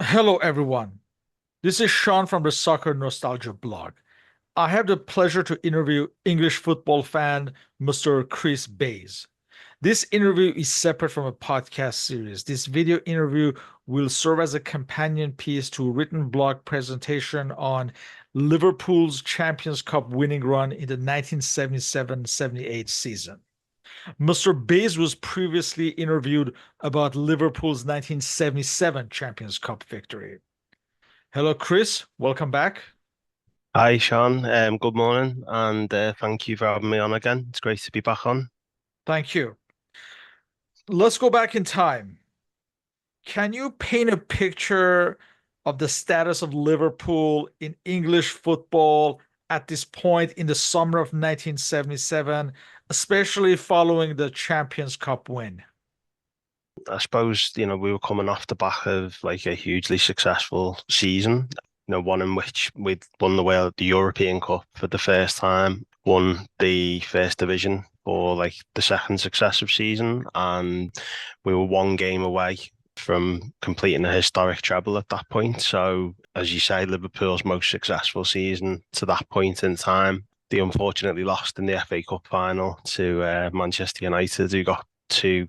Hello, everyone. This is Sean from the Soccernostalgia blog. I have the pleasure to interview English football fan Mr. Chris Bays. This interview is separate from a podcast series. This video interview will serve as a companion piece to a written blog presentation on Liverpool's Champions Cup winning run in the 1977-78 season. Mr. Bays was previously interviewed about Liverpool's 1977 Champions Cup victory. Hello, Chris. Welcome back. Hi, Sean. Good morning, and thank you for having me on again. It's great to be back on. Thank you. Let's go back in time. Can you paint a picture of the status of Liverpool in English football at this point in the summer of 1977, especially following the Champions Cup win? I suppose, we were coming off the back of like a hugely successful season, one in which we'd won the European Cup for the first time, won the first division for like the second successive season, and we were one game away from completing a historic treble at that point. So, as you say, Liverpool's most successful season to that point in time. They unfortunately lost in the FA Cup final to Manchester United, who got two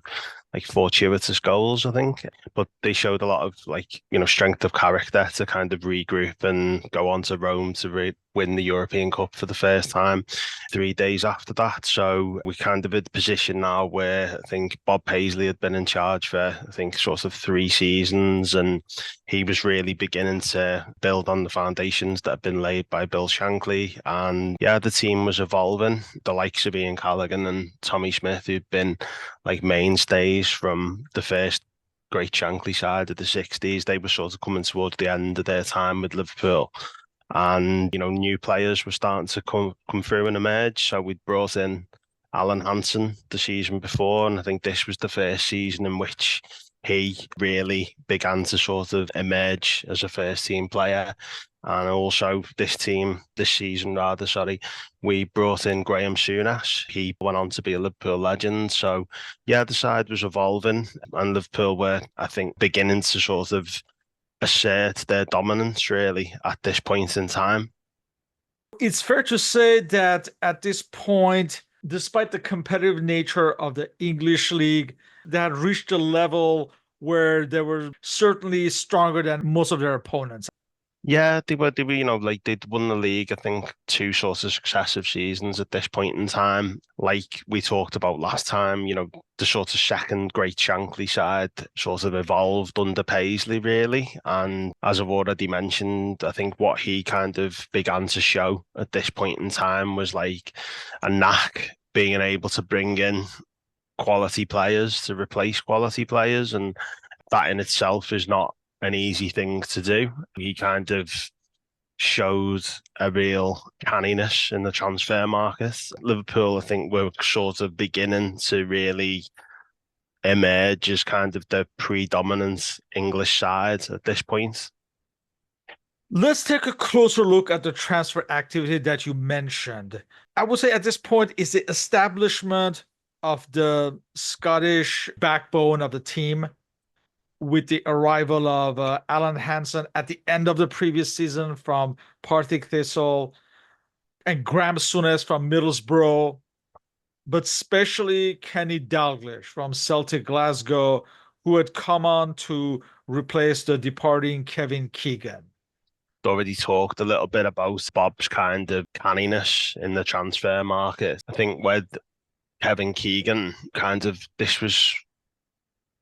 like fortuitous goals, I think. But they showed a lot of strength of character to kind of regroup and go on to Rome to win the European Cup for the first time 3 days after that. So we kind of in a position now where I think Bob Paisley had been in charge for, I think, sort of 3 seasons, and he was really beginning to build on the foundations that had been laid by Bill Shankly. And yeah, the team was evolving. The likes of Ian Callaghan and Tommy Smith, who'd been like mainstays from the first great Shankly side of the 60s, they were sort of coming towards the end of their time with Liverpool. And, new players were starting to come through and emerge. So we'd brought in Alan Hansen the season before, and I think this was the first season in which he really began to sort of emerge as a first team player. And also this season rather, sorry, we brought in Graham Souness. He went on to be a Liverpool legend. So yeah, the side was evolving, and Liverpool were, I think, beginning to sort of assert their dominance really at this point in time. It's fair to say that at this point, despite the competitive nature of the English league, they had reached a level where they were certainly stronger than most of their opponents. Yeah, they were, like they'd won the league, I think, two sort of successive seasons at this point in time. Like we talked about last time, the sort of second great Shankly side sort of evolved under Paisley, really. And as I've already mentioned, I think what he kind of began to show at this point in time was like a knack being able to bring in quality players to replace quality players. And that in itself is not an easy thing to do. He kind of showed a real canniness in the transfer market. Liverpool, I think, were sort of beginning to really emerge as kind of the predominant English side at this point. Let's take a closer look at the transfer activity that you mentioned. I would say at this point is the establishment of the Scottish backbone of the team with the arrival of Alan Hansen at the end of the previous season from Partick Thistle and Graham Souness from Middlesbrough, but especially Kenny Dalglish from Celtic Glasgow, who had come on to replace the departing Kevin Keegan. Already talked a little bit about Bob's kind of canniness in the transfer market. I think with Kevin Keegan, this was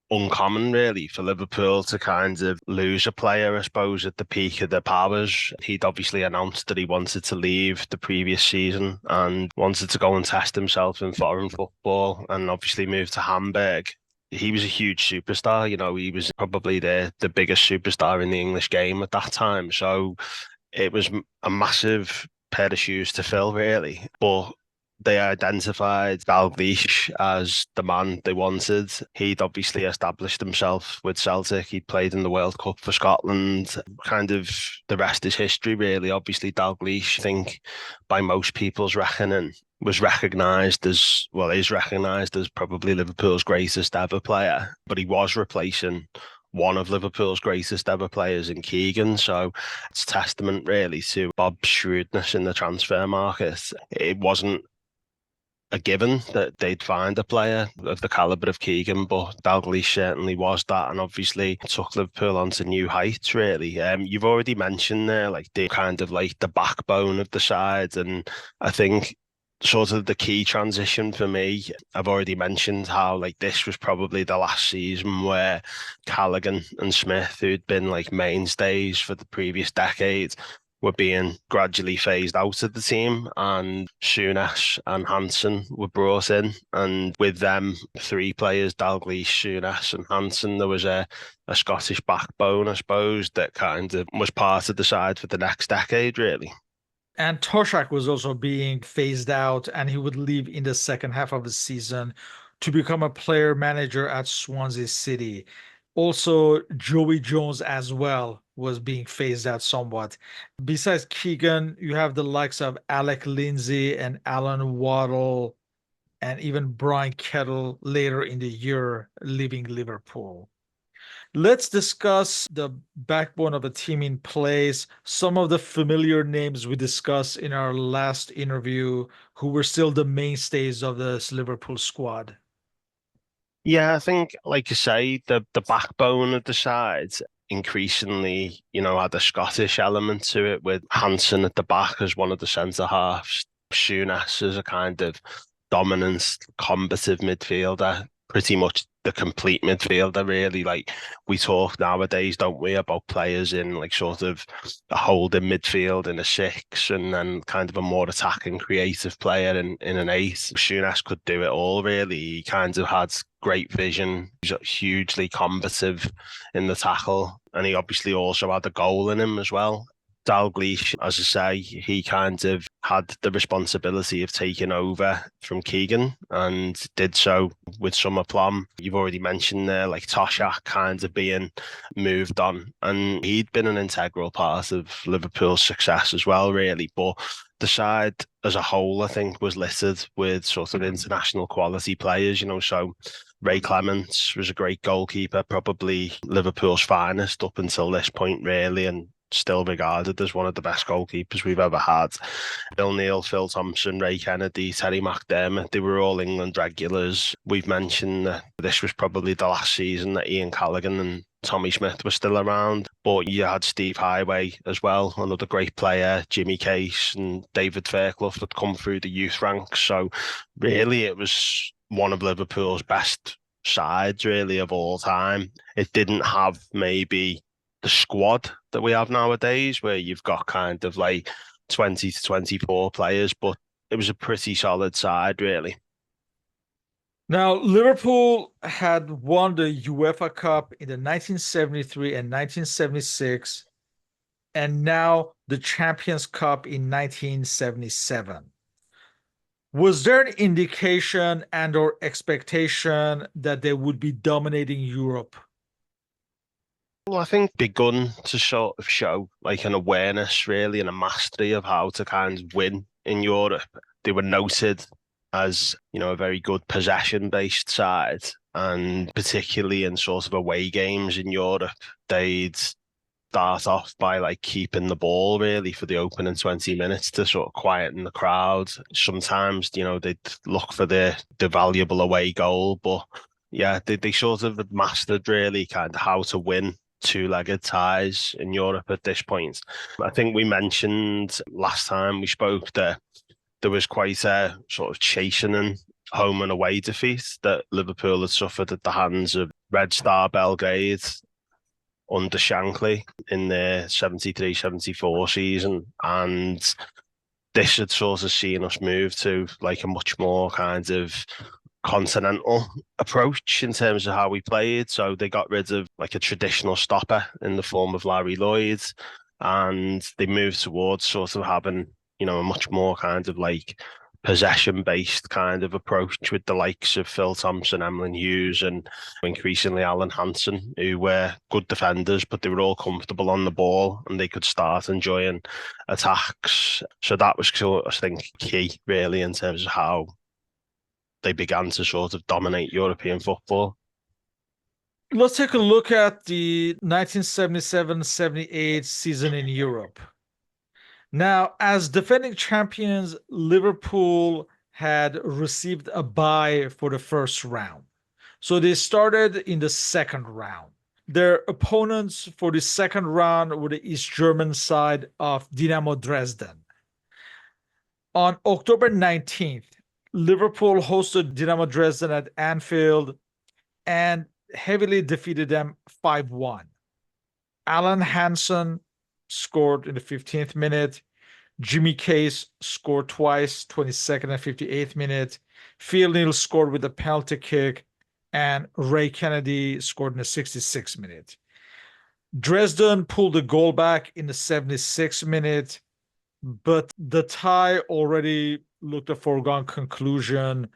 uncommon really for Liverpool to kind of lose a player, I suppose, at the peak of their powers. He'd obviously announced that he wanted to leave the previous season and wanted to go and test himself in foreign football, and obviously moved to Hamburg. He was a huge superstar, he was probably the biggest superstar in the English game at that time. So it was a massive pair of shoes to fill, really. But they identified Dalglish as the man they wanted. He'd obviously established himself with Celtic. He'd played in the World Cup for Scotland. Kind of the rest is history, really. Obviously, Dalglish, I think, by most people's reckoning, was recognised as, well, is recognised as probably Liverpool's greatest ever player. But he was replacing one of Liverpool's greatest ever players in Keegan. So it's testament really to Bob's shrewdness in the transfer market. It wasn't a given that they'd find a player of the calibre of Keegan, but Dalglish certainly was that, and obviously took Liverpool onto new heights. Really, you've already mentioned there, like the kind of like the backbone of the side, and I think sort of the key transition for me. I've already mentioned how like this was probably the last season where Callaghan and Smith, who'd been like mainstays for the previous decade, were being gradually phased out of the team, and Souness and Hansen were brought in. And with them, three players, Dalglish, Souness and Hansen, there was a Scottish backbone, I suppose, that kind of was part of the side for the next decade, really. And Toshak was also being phased out, and he would leave in the second half of the season to become a player manager at Swansea City. Also, Joey Jones as well was being phased out somewhat. Besides Keegan, you have the likes of Alec Lindsay and Alan Waddle, and even Brian Kettle later in the year leaving Liverpool. Let's discuss the backbone of the team in place, some of the familiar names we discussed in our last interview who were still the mainstays of this Liverpool squad. Yeah, I think, like you say, the backbone of the side increasingly, had a Scottish element to it, with Hansen at the back as one of the centre halves, Souness as a kind of dominant, combative midfielder, pretty much the complete midfielder, really. Like we talk nowadays, don't we, about players in like sort of a holding midfield in a six, and then kind of a more attacking, creative player in an eight. Souness could do it all, really. He kind of had great vision. He's hugely combative in the tackle, and he obviously also had a goal in him as well. Dalglish, as I say, he kind of had the responsibility of taking over from Keegan and did so with some aplomb. You've already mentioned there, like Toshak kind of being moved on, and he'd been an integral part of Liverpool's success as well, really. But the side as a whole, I think, was littered with sort of international quality players, so Ray Clements was a great goalkeeper, probably Liverpool's finest up until this point, really, and still regarded as one of the best goalkeepers we've ever had. Bill Neal, Phil Thompson, Ray Kennedy, Terry McDermott, they were all England regulars. We've mentioned that this was probably the last season that Ian Callaghan and Tommy Smith were still around, but you had Steve Highway as well, another great player, Jimmy Case and David Fairclough that come through the youth ranks. So really it was one of Liverpool's best sides, really, of all time. It didn't have maybe the squad that we have nowadays, where you've got kind of like 20 to 24 players, but it was a pretty solid side, really. Now, Liverpool had won the UEFA Cup in the 1973 and 1976, and now the Champions Cup in 1977. Was there an indication and or expectation that they would be dominating Europe? Well, I think begun to sort of show like an awareness, really, and a mastery of how to kind of win in Europe. They were noted as, a very good possession-based side, and particularly in sort of away games in Europe, they'd start off by like keeping the ball really for the opening 20 minutes to sort of quieten the crowd. Sometimes, they'd look for the valuable away goal, but yeah, they sort of mastered really kind of how to win two-legged ties in Europe at this point. I think we mentioned last time we spoke that there was quite a sort of chastening home and away defeat that Liverpool had suffered at the hands of Red Star Belgrade under Shankly in the 73-74 season. And this had sort of seen us move to like a much more kind of continental approach in terms of how we played. So they got rid of like a traditional stopper in the form of Larry Lloyd, and they moved towards sort of having, a much more kind of like possession-based kind of approach with the likes of Phil Thompson, Emlyn Hughes, and increasingly Alan Hansen, who were good defenders, but they were all comfortable on the ball and they could start enjoying attacks. So that was, I think, key really in terms of how they began to sort of dominate European football. Let's take a look at the 1977-78 season in Europe. Now, as defending champions, Liverpool had received a bye for the first round. So they started in the second round. Their opponents for the second round were the East German side of Dynamo Dresden. On October 19th, Liverpool hosted Dynamo Dresden at Anfield and heavily defeated them 5-1. Alan Hansen scored in the 15th minute. Jimmy Case scored twice, 22nd and 58th minute. Phil Neal scored with a penalty kick, and Ray Kennedy scored in the 66th minute. Dresden pulled the goal back in the 76th minute, but the tie already looked a foregone conclusion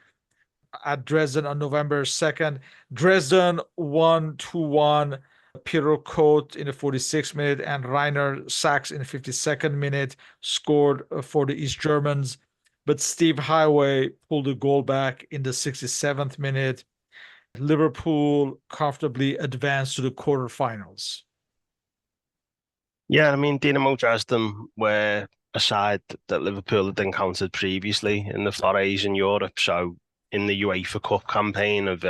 at Dresden on November 2nd. Dresden won 2-1. Piero Cote in the 46th minute and Rainer Sachs in the 52nd minute scored for the East Germans. But Steve Highway pulled the goal back in the 67th minute. Liverpool comfortably advanced to the quarterfinals. Yeah, I mean, Dynamo Dresden were a side that Liverpool had encountered previously in the forays in Europe. So in the UEFA Cup campaign of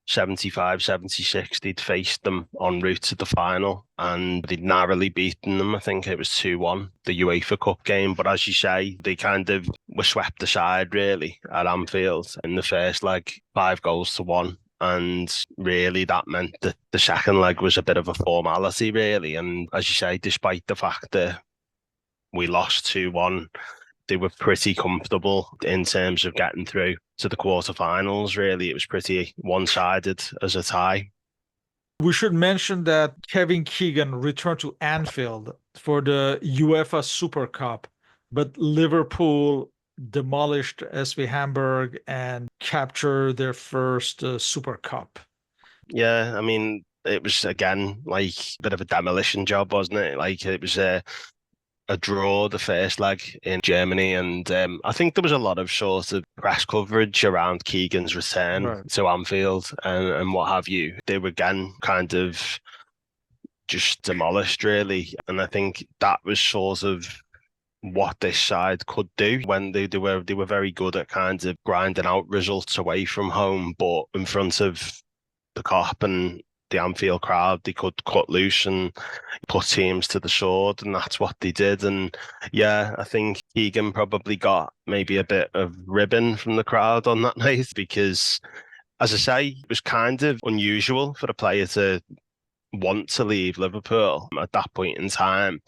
75, 76, they'd faced them en route to the final and they'd narrowly beaten them. I think it was 2-1, the UEFA Cup game. But as you say, they kind of were swept aside really at Anfield in the first leg, 5-1. And really, that meant that the second leg was a bit of a formality, really. And as you say, despite the fact that we lost 2-1, they were pretty comfortable in terms of getting through to the quarterfinals, really. It was pretty one-sided as a tie. We should mention that Kevin Keegan returned to Anfield for the UEFA Super Cup, but Liverpool demolished SV Hamburg and captured their first Super Cup. Yeah, I mean, it was again like a bit of a demolition job, wasn't it? Like it was a draw the first leg in Germany, and I think there was a lot of sort of press coverage around Keegan's return Right. to Anfield and what have you. They were again kind of just demolished, really, and I think that was sort of what this side could do when they were very good at kind of grinding out results away from home, but in front of the Kop and the Anfield crowd, they could cut loose and put teams to the sword, and that's what they did. And yeah, I think Keegan probably got maybe a bit of ribbon from the crowd on that night because, as I say, it was kind of unusual for a player to want to leave Liverpool at that point in time.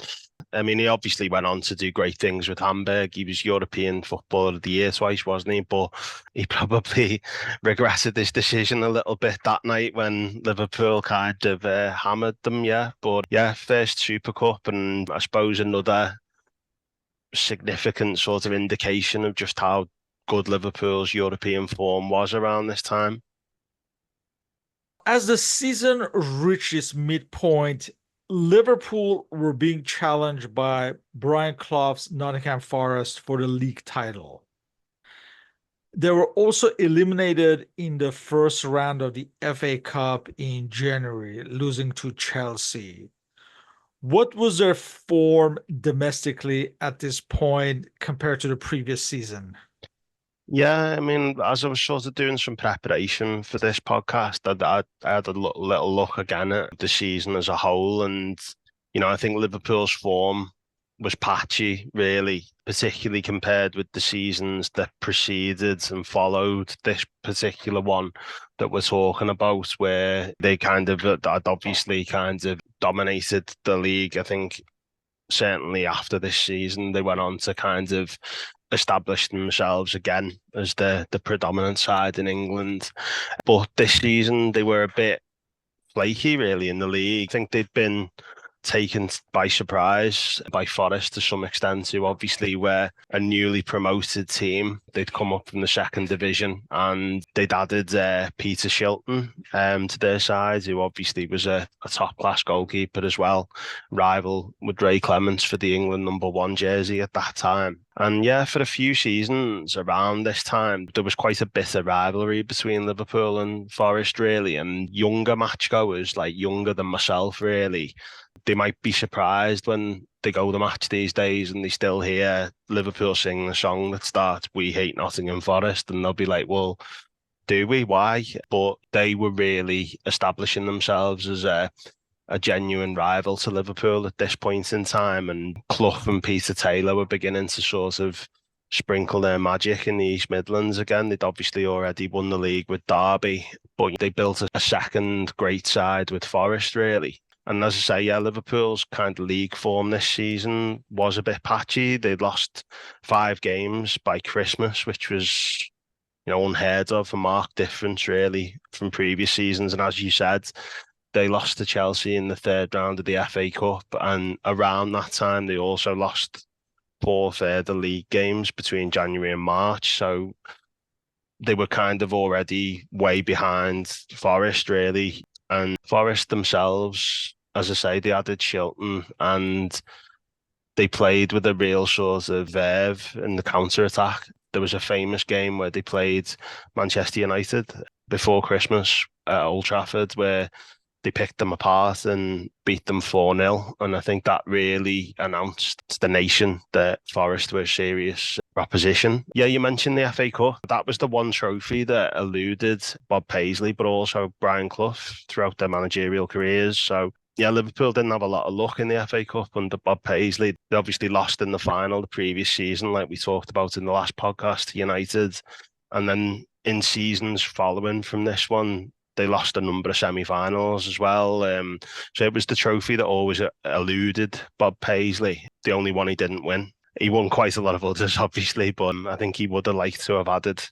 I mean, he obviously went on to do great things with Hamburg. He was European Footballer of the Year twice, wasn't he? But he probably regretted this decision a little bit that night when Liverpool kind of hammered them, yeah. But yeah, first Super Cup, and I suppose another significant sort of indication of just how good Liverpool's European form was around this time. As the season reached its midpoint, Liverpool were being challenged by Brian Clough's Nottingham Forest for the league title. They were also eliminated in the first round of the FA Cup in January, losing to Chelsea. What was their form domestically at this point compared to the previous season? Yeah, I mean, as I was sort of doing some preparation for this podcast, I had a little look again at the season as a whole, and I think Liverpool's form was patchy, really, particularly compared with the seasons that preceded and followed this particular one that we're talking about, where they kind of had obviously kind of dominated the league. I think certainly after this season, they went on to kind of establish themselves again as the predominant side in England. But this season, they were a bit flaky, really, in the league. I think they'd been taken by surprise by Forest to some extent, who obviously were a newly promoted team. They'd come up from the second division and they'd added Peter Shilton to their side, who obviously was a top-class goalkeeper as well, rival with Ray Clements for the England #1 jersey at that time. And yeah, for a few seasons around this time, there was quite a bitter rivalry between Liverpool and Forest, really. And younger matchgoers, like younger than myself, really, they might be surprised when they go to the match these days and they still hear Liverpool sing the song that starts "We Hate Nottingham Forest," and they'll be like, well, do we? Why? But they were really establishing themselves as a genuine rival to Liverpool at this point in time, and Clough and Peter Taylor were beginning to sort of sprinkle their magic in the East Midlands again. They'd obviously already won the league with Derby, but they built a second great side with Forest, really. And as I say, yeah, Liverpool's kind of league form this season was a bit patchy. They'd lost 5 games by Christmas, which was, unheard of, a marked difference, really, from previous seasons. And as you said, they lost to Chelsea in the 3rd round of the FA Cup. And around that time, they also lost 4 further league games between January and March. So they were kind of already way behind Forest, really. And Forest themselves, as I say, they added Shilton and they played with a real sort of verve in the counter-attack. There was a famous game where they played Manchester United before Christmas at Old Trafford, where they picked them apart and beat them 4-0. And I think that really announced to the nation that Forest were a serious proposition. Yeah, you mentioned the FA Cup. That was the one trophy that eluded Bob Paisley, but also Brian Clough throughout their managerial careers. So yeah, Liverpool didn't have a lot of luck in the FA Cup under Bob Paisley. They obviously lost in the final the previous season, like we talked about in the last podcast, to United. And then in seasons following from this one, they lost a number of semi-finals as well. So it was the trophy that always eluded Bob Paisley, the only one he didn't win. He won quite a lot of others, obviously, but I think he would have liked to have added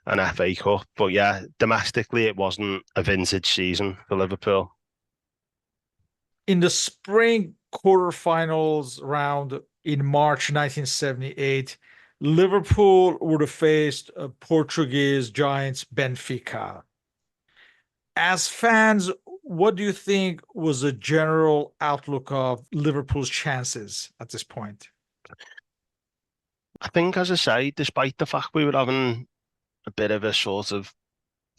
an FA Cup. But yeah, domestically, it wasn't a vintage season for Liverpool. In the spring quarterfinals round in March 1978, Liverpool would have faced Portuguese giants Benfica. As fans, what do you think was the general outlook of Liverpool's chances at this point? I think, as I say, despite the fact we were having a bit of a sort of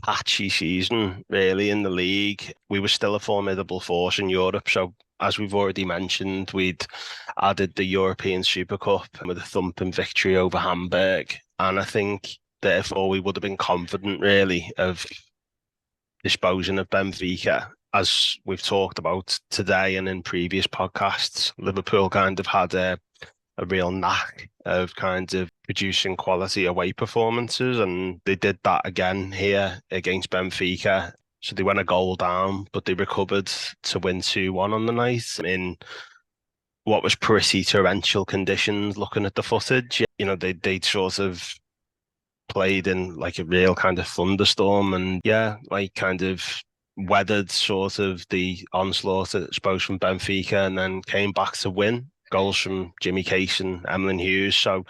patchy season, really, in the league, we were still a formidable force in Europe. So, as we've already mentioned, we'd added the European Super Cup with a thumping victory over Hamburg. And I think, therefore, we would have been confident, really, of disposing of Benfica. As we've talked about today and in previous podcasts, Liverpool kind of had a real knack of kind of producing quality away performances, and they did that again here against Benfica. So they went a goal down, but they recovered to win 2-1 on the night in what was pretty torrential conditions. Looking at the footage, they'd sort of played in like a real kind of thunderstorm, and yeah, like kind of weathered sort of the onslaught, I suppose, from Benfica, and then came back to win. Goals from Jimmy Case and Emlyn Hughes. So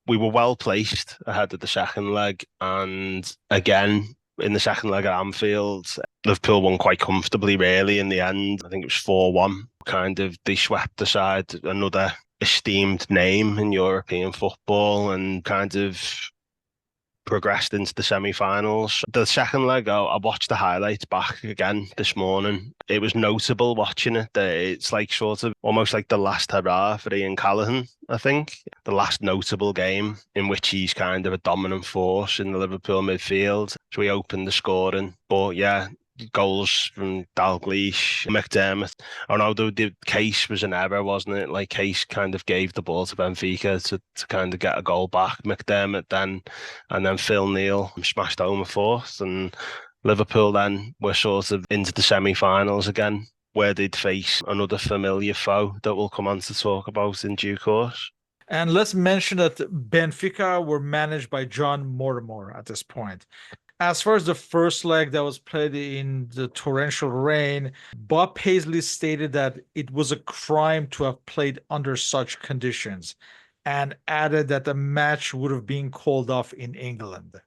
we were well placed ahead of the second leg. And again, in the second leg at Anfield, Liverpool won quite comfortably, really, in the end. I think it was 4-1. Kind of, they swept aside another esteemed name in European football and kind of progressed into the semi-finals. The second leg, I watched the highlights back again this morning. It was notable watching it. It's like sort of almost like the last hurrah for Ian Callaghan, I think. The last notable game in which he's kind of a dominant force in the Liverpool midfield. So he opened the scoring. But yeah, goals from Dalglish, McDermott. Oh no, the Case was an error, wasn't it? Like Case kind of gave the ball to Benfica to kind of get a goal back. McDermott then, and then Phil Neal smashed home a fourth, and Liverpool then were sort of into the semi-finals again, where they'd face another familiar foe that we'll come on to talk about in due course. And let's mention that Benfica were managed by John Mortimer at this point. As far as the first leg that was played in the torrential rain, Bob Paisley stated that it was a crime to have played under such conditions and added that the match would have been called off in England.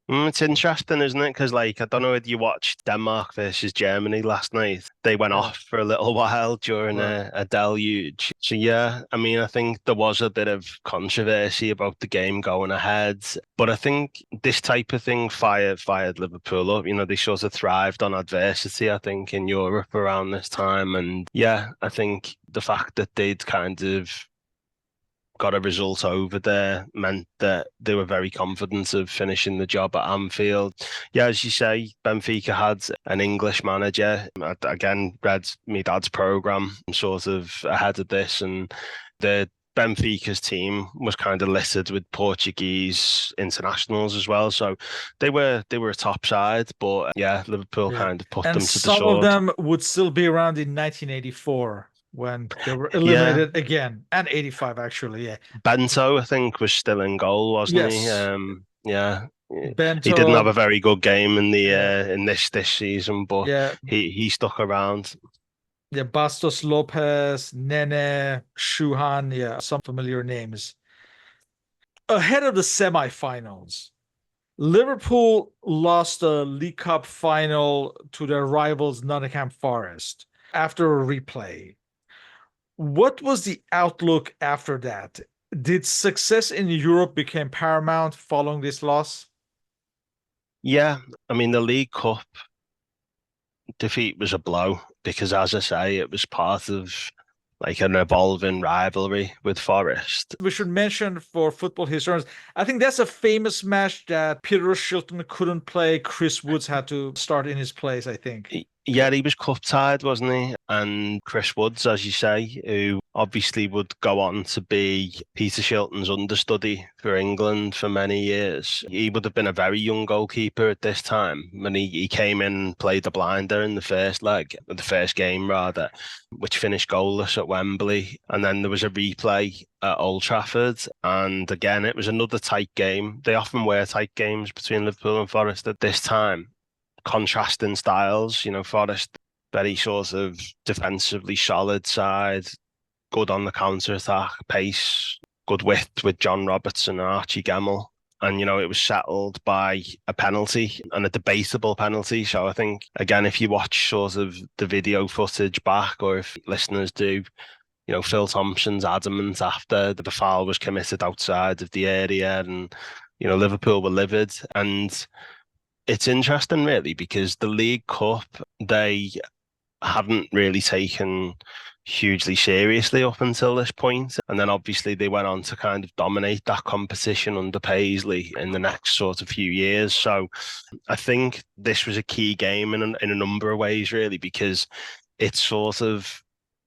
It's interesting, isn't it? Because, like, I don't know if you watched Denmark versus Germany last night. They went Yeah, off for a little while during right. a deluge. So, yeah, I mean, I think there was a bit of controversy about the game going ahead. But I think this type of thing fired Liverpool up. You know, they sort of thrived on adversity, I think, in Europe around this time. And yeah, I think the fact that they'd kind of got a result over there meant that they were very confident of finishing the job at Anfield. Yeah, as you say, Benfica had an English manager. I again read my dad's programme sort of ahead of this, and the Benfica's team was kind of littered with Portuguese internationals as well. So they were a top side, but yeah, Liverpool Yeah. kind of put And them to the some of sword. them would still be around in 1984 when they were Yeah, eliminated again, and 85 actually. Yeah. Bento, I think, was still in goal, wasn't he? Yes. Yeah, he didn't have Bento, a very good game in the yeah, in this season, but yeah, he stuck around. yeah, Bastos Lopez, Nene, Shuhan, yeah, some familiar names. Ahead of the semifinals, Liverpool lost the League Cup final to their rivals Nottingham Forest after a replay. What was the outlook after that? Did success in Europe become paramount following this loss? Yeah, I mean the League Cup defeat was a blow because, as I say, it was part of like an evolving rivalry with Forest. We should mention for football historians, I think that's a famous match that Peter Shilton couldn't play. Chris Woods had to start in his place, I think. Yeah, he was cup tied, wasn't he? And Chris Woods, as you say, who obviously would go on to be Peter Shilton's understudy for England for many years. He would have been a very young goalkeeper at this time when he came in and played the blinder in the first leg, the first game rather, which finished goalless at Wembley. And then there was a replay at Old Trafford. And again, it was another tight game. They often were tight games between Liverpool and Forest at this time, contrasting styles. You know, Forest, very sort of defensively solid side, good on the counter attack, pace, good width with John Robertson and Archie Gemmill. And, you know, it was settled by a penalty and a debatable penalty. So I think, again, if you watch sort of the video footage back, or if listeners do, you know, Phil Thompson's adamant after the foul was committed outside of the area, and, you know, Liverpool were livid. And it's interesting, really, because the League Cup, they hadn't really taken hugely seriously up until this point. And then obviously they went on to kind of dominate that competition under Paisley in the next sort of few years. So I think this was a key game in a number of ways, really, because it sort of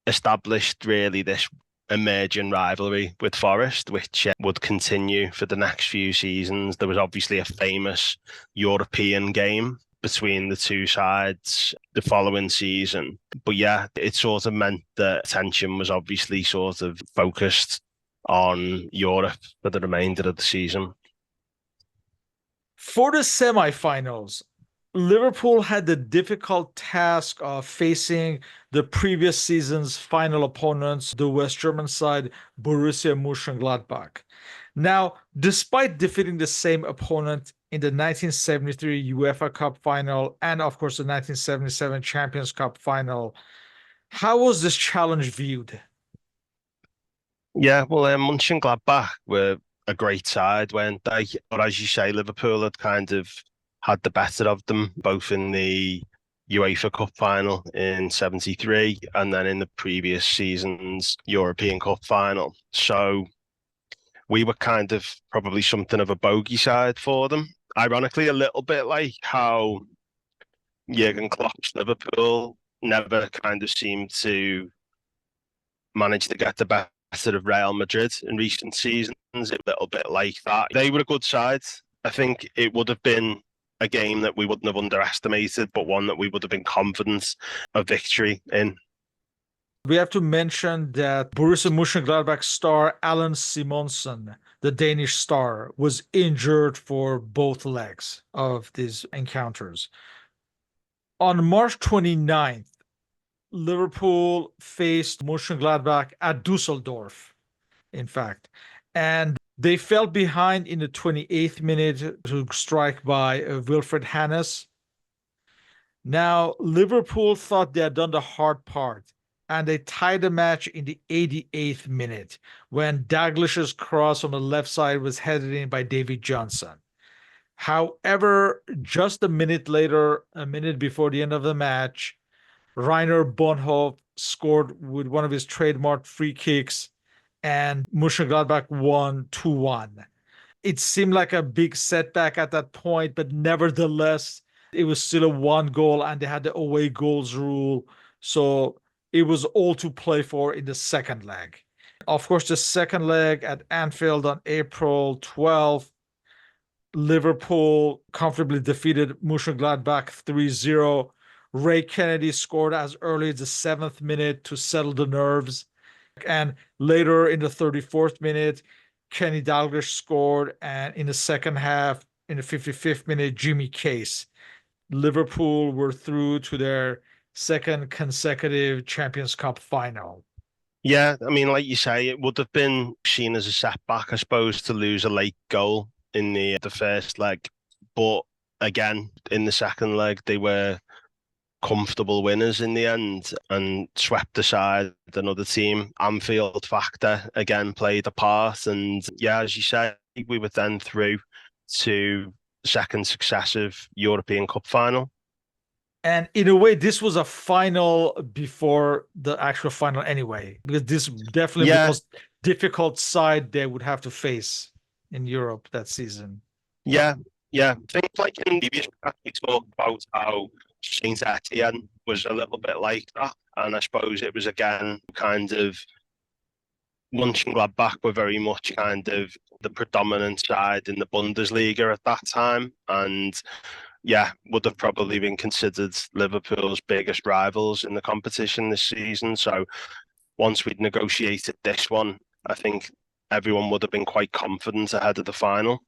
established really this emerging rivalry with Forest, which would continue for the next few seasons. There was obviously a famous European game between the two sides the following season. But yeah, it sort of meant that attention was obviously sort of focused on Europe for the remainder of the season. For the semifinals, Liverpool had the difficult task of facing the previous season's final opponents, the West German side, Borussia Mönchengladbach. Now, despite defeating the same opponent in the 1973 UEFA Cup final and, of course, the 1977 Champions Cup final, how was this challenge viewed? Yeah, well, Mönchengladbach were a great side, weren't they? But as you say, Liverpool had kind of had the better of them, both in the UEFA Cup final in '73 and then in the previous season's European Cup final. So we were kind of probably something of a bogey side for them. Ironically, a little bit like how Jurgen Klopp's Liverpool never kind of seemed to manage to get the better of Real Madrid in recent seasons. A little bit like that. They were a good side. I think it would have been a game that we wouldn't have underestimated, but one that we would have been confident of victory in. We have to mention that Borussia Mönchengladbach star Alan Simonsen, the Danish star, was injured for both legs of these encounters. On March 29th, Liverpool faced Mönchengladbach at Dusseldorf, in fact, and they fell behind in the 28th minute to strike by Wilfred Hannes. Now, Liverpool thought they had done the hard part, and they tied the match in the 88th minute when Dalglish's cross from the left side was headed in by David Johnson. However, just a minute later, a minute before the end of the match, Rainer Bonhoff scored with one of his trademark free kicks, and Mönchengladbach won 2-1. It seemed like a big setback at that point, but nevertheless, it was still a one goal and they had the away goals rule. So it was all to play for in the second leg. Of course, the second leg at Anfield on April 12th, Liverpool comfortably defeated Mönchengladbach 3-0. Ray Kennedy scored as early as the 7th minute to settle the nerves. And later in the 34th minute, Kenny Dalglish scored. And in the second half, in the 55th minute, Jimmy Case. Liverpool were through to their second consecutive Champions Cup final. Yeah, I mean, like you say, it would have been seen as a setback, I suppose, to lose a late goal in the first leg. But again, in the second leg, they were comfortable winners in the end and swept aside another team. Anfield factor again played a part. And yeah, as you say, we were then through to second successive European Cup final. And in a way, this was a final before the actual final anyway, because this definitely the most difficult side they would have to face in Europe that season. Yeah, yeah. Things like in previous we talked about how Saint Etienne was a little bit like that. And I suppose it was again kind of Mönchengladbach were very much kind of the predominant side in the Bundesliga at that time. And yeah, would have probably been considered Liverpool's biggest rivals in the competition this season. So once we'd negotiated this one, I think everyone would have been quite confident ahead of the final.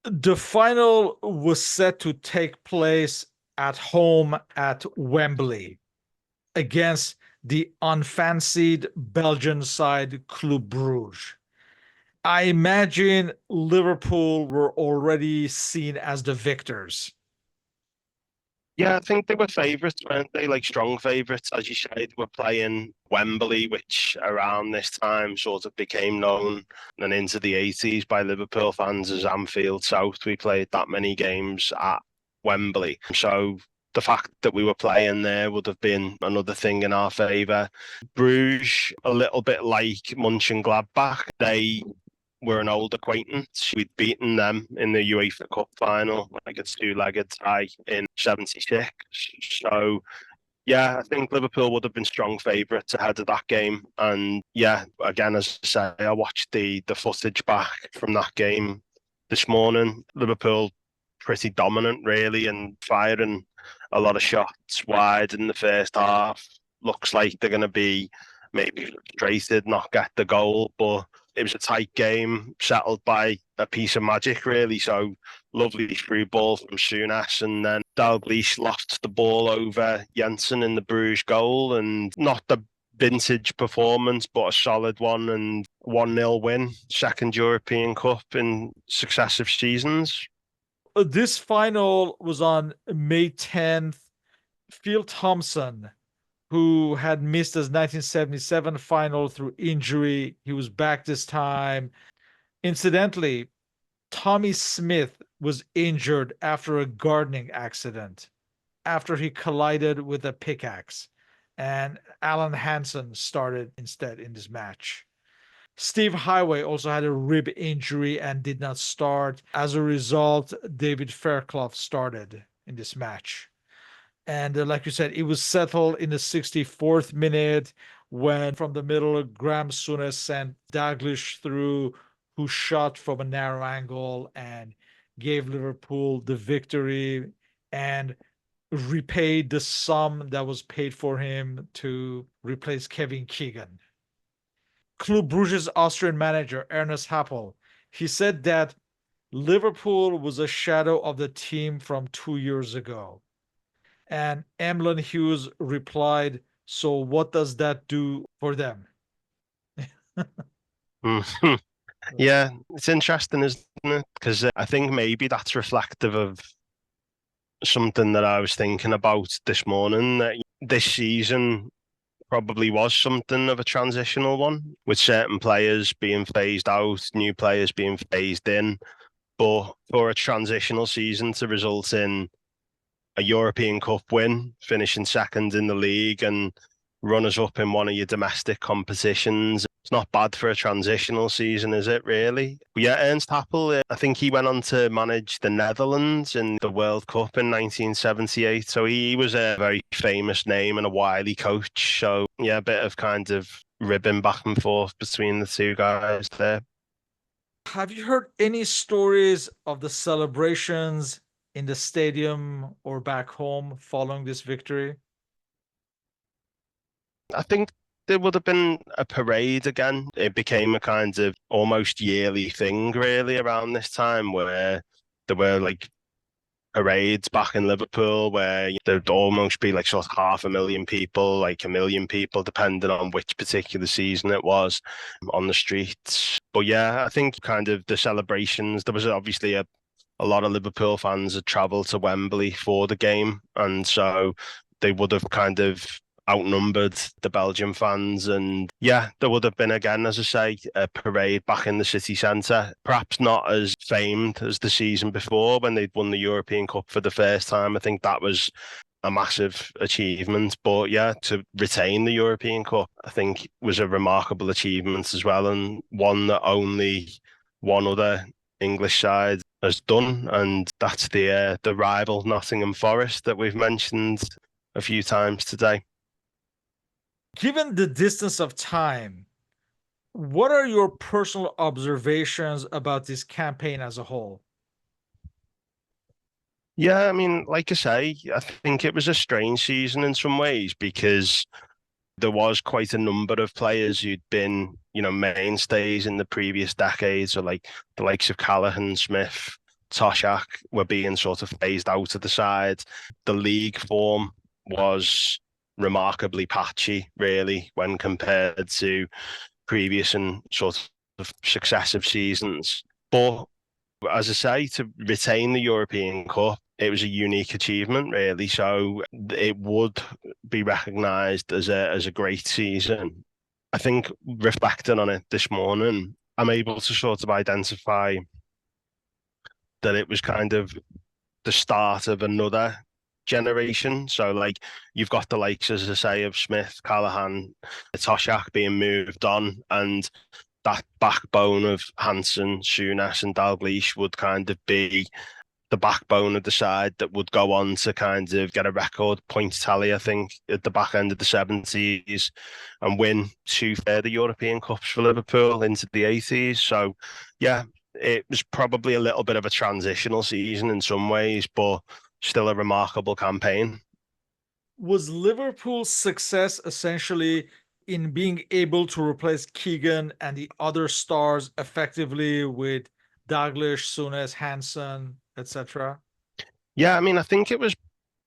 The final was set to take place at home at Wembley against the unfancied Belgian side Club Brugge. I imagine Liverpool were already seen as the victors. Yeah, I think they were favourites, weren't they? Like strong favourites, as you say. They were playing Wembley, which around this time sort of became known and into the 80s by Liverpool fans as Anfield South. We played that many games at Wembley. So the fact that we were playing there would have been another thing in our favour. Bruges, a little bit like Mönchengladbach, they were an old acquaintance. We'd beaten them in the UEFA Cup final, like a two-legged tie in '76. So, yeah, I think Liverpool would have been strong favourites ahead of that game. And yeah, again, as I say, I watched the footage back from that game this morning. Liverpool pretty dominant, really, and firing a lot of shots wide in the first half. Looks like they're going to be maybe frustrated, not get the goal, but it was a tight game, settled by a piece of magic, really. So lovely through ball from Souness, and then Dalglish lost the ball over Jensen in the Bruges goal, and not the vintage performance, but a solid one, and 1-0 win, second European Cup in successive seasons. This final was on May 10th. Phil Thompson, who had missed his 1977 final through injury, he was back this time. Incidentally, Tommy Smith was injured after a gardening accident, after he collided with a pickaxe, and Alan Hansen started instead in this match. Steve Highway also had a rib injury and did not start. As a result, David Fairclough started in this match. And like you said, it was settled in the 64th minute when from the middle, Graham Souness sent Dalglish through, who shot from a narrow angle and gave Liverpool the victory. And repay the sum that was paid for him to replace Kevin Keegan. Club Brugge's Austrian manager, Ernest Happel, he said that Liverpool was a shadow of the team from 2 years ago. And Emlyn Hughes replied, "So what does that do for them?" Mhm. Yeah, it's interesting, isn't it? Because I think maybe that's reflective of something that I was thinking about this morning. That this season probably was something of a transitional one, with certain players being phased out, new players being phased in. But for a transitional season to result in a European Cup win, finishing second in the league, and runners up in one of your domestic competitions. It's not bad for a transitional season, is it, really? But yeah, Ernst Happel, I think he went on to manage the Netherlands in the World Cup in 1978. So he was a very famous name and a wily coach. So yeah, a bit of kind of ribbon back and forth between the two guys there. Have you heard any stories of the celebrations in the stadium or back home following this victory? I think there would have been a parade again. It became a kind of almost yearly thing, really, around this time where there were like parades back in Liverpool where there'd almost be like sort of 500,000 people, like 1 million people, depending on which particular season it was on the streets. But yeah, I think kind of the celebrations, there was obviously a lot of Liverpool fans had travelled to Wembley for the game, and so they would have kind of outnumbered the Belgian fans. And yeah, there would have been again, as I say, a parade back in the city centre. Perhaps not as famed as the season before when they'd won the European Cup for the first time. I think that was a massive achievement. But yeah, to retain the European Cup, I think was a remarkable achievement as well, and one that only one other English side has done, and that's the rival Nottingham Forest that we've mentioned a few times today. Given the distance of time, what are your personal observations about this campaign as a whole? Yeah, I mean, like I say, I think it was a strange season in some ways because there was quite a number of players who'd been, mainstays in the previous decades, or like the likes of Callaghan, Smith, Toshak were being sort of phased out of the side. The league form was remarkably patchy, really, when compared to previous and sort of successive seasons. But as I say, to retain the European Cup, it was a unique achievement, really. So it would be recognised as a great season. I think reflecting on it this morning, I'm able to sort of identify that it was kind of the start of another generation. So like you've got the likes, as I say, of Smith, Callahan, Toshak being moved on, and that backbone of Hansen, Souness, and Dalglish would kind of be the backbone of the side that would go on to kind of get a record points tally, I think, at the back end of the 70s and win two further European Cups for Liverpool into the 80s. So, yeah, it was probably a little bit of a transitional season in some ways, but still a remarkable campaign. Was Liverpool's success essentially in being able to replace Keegan and the other stars effectively with Dalglish, Souness, Hansen, etc.? Yeah, I mean, I think it was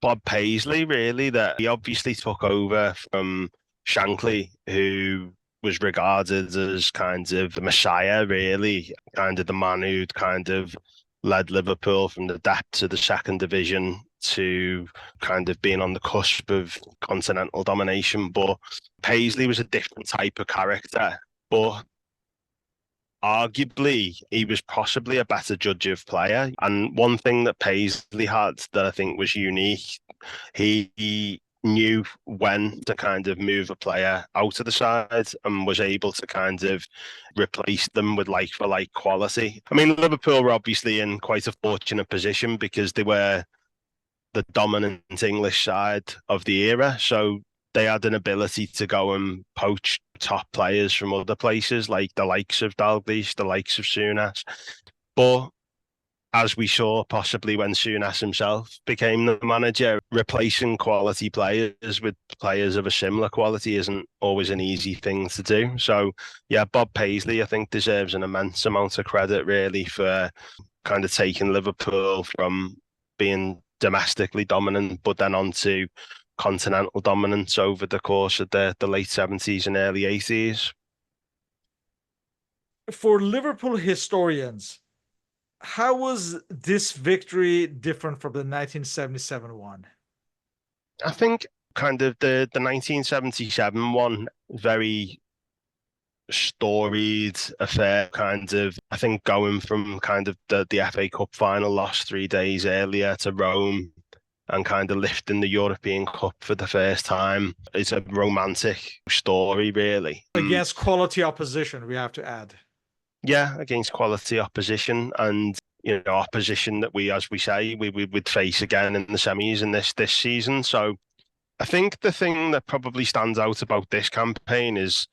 Bob Paisley, really, that he obviously took over from Shankly, who was regarded as kind of the messiah, really, kind of the man who'd kind of led Liverpool from the depths of the second division to kind of being on the cusp of continental domination. But Paisley was a different type of character. But arguably, he was possibly a better judge of player. And one thing that Paisley had that I think was unique, he knew when to kind of move a player out of the side and was able to kind of replace them with like for like quality. I mean, Liverpool were obviously in quite a fortunate position because they were the dominant English side of the era. So they had an ability to go and poach top players from other places, like the likes of Dalglish, the likes of Souness. But as we saw possibly when Souness himself became the manager, replacing quality players with players of a similar quality isn't always an easy thing to do. So, yeah, Bob Paisley, I think, deserves an immense amount of credit, really, for kind of taking Liverpool from being domestically dominant, but then on to continental dominance over the course of the late 70s and early 80s. For Liverpool historians, how was this victory different from the 1977 one? I think kind of the 1977 one, very storied affair, kind of, I think, going from kind of the FA Cup final loss 3 days earlier to Rome and kind of lifting the European Cup for the first time. It's a romantic story, really. Against quality opposition, we have to add. Yeah, against quality opposition, and opposition that we, as we say, we would face again in the semis in this season. So I think the thing that probably stands out about this campaign is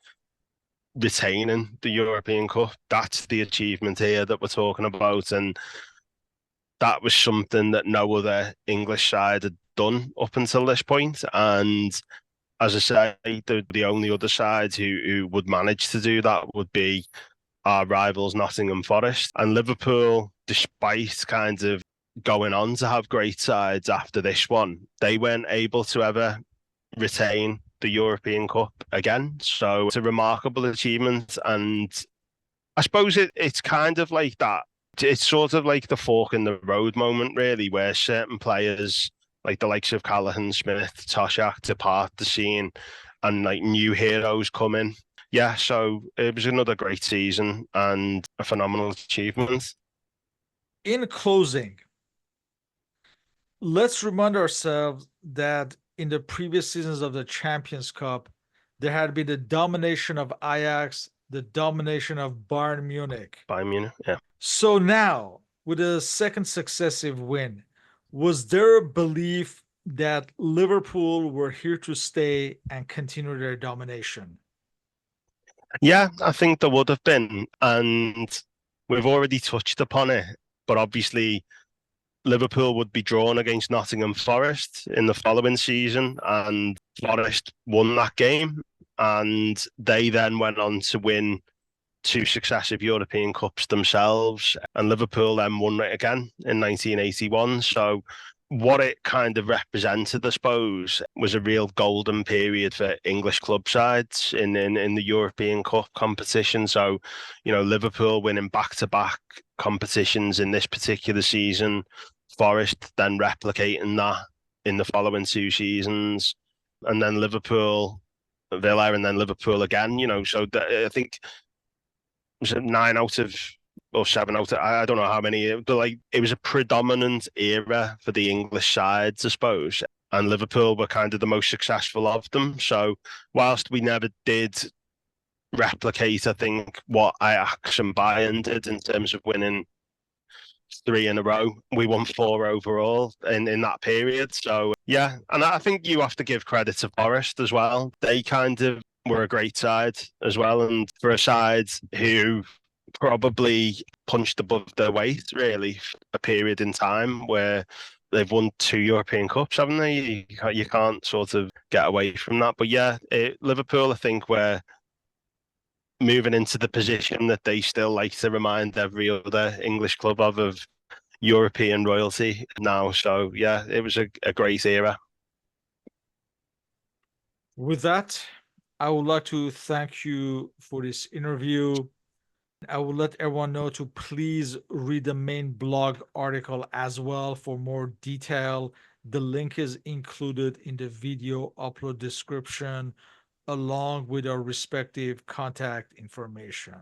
retaining the European Cup. That's the achievement here that we're talking about, and that was something that no other English side had done up until this point. And as I say, the only other side who would manage to do that would be our rivals Nottingham Forest. And Liverpool, despite kind of going on to have great sides after this one, they weren't able to ever retain the European Cup again. So it's a remarkable achievement. And I suppose it's kind of like that. It's sort of like the fork in the road moment, really, where certain players, like the likes of Callaghan, Smith, Toshak, depart the scene and like new heroes come in. Yeah, so it was another great season and a phenomenal achievement. In closing, let's remind ourselves that in the previous seasons of the Champions Cup, there had been the domination of Ajax, the domination of Bayern Munich. Bayern Munich, yeah. So now, with a second successive win, was there a belief that Liverpool were here to stay and continue their domination? Yeah, I think there would have been. And we've already touched upon it. But obviously, Liverpool would be drawn against Nottingham Forest in the following season, and Forest won that game. And they then went on to win 2 successive European Cups themselves, and Liverpool then won it again in 1981. So what it kind of represented, I suppose, was a real golden period for English club sides in the European Cup competition. So, Liverpool winning back-to-back competitions in this particular season, Forest then replicating that in the following 2 seasons, and then Liverpool, Villa, and then Liverpool again. So I think was it 9 out of or 7 out of, I don't know how many, but like it was a predominant era for the English sides, I suppose. And Liverpool were kind of the most successful of them. So whilst we never did replicate, I think, what Ajax and Bayern did in terms of winning 3 in a row, we won 4 overall in that period. So yeah, and I think you have to give credit to Forest as well. They kind of were a great side as well, and for a side who probably punched above their weight, really, a period in time where they've won 2 European Cups, haven't they? You can't sort of get away from that. But yeah, Liverpool, I think, were moving into the position that they still like to remind every other English club of European royalty now. So yeah, it was a great era. With that, I would like to thank you for this interview. I will let everyone know to please read the main blog article as well for more detail. The link is included in the video upload description, along with our respective contact information.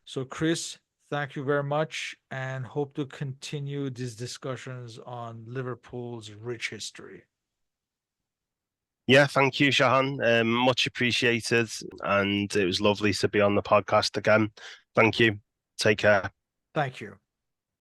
So, Chris, thank you very much, and hope to continue these discussions on Liverpool's rich history. Yeah, thank you, Shahan. Much appreciated. And it was lovely to be on the podcast again. Thank you. Take care. Thank you.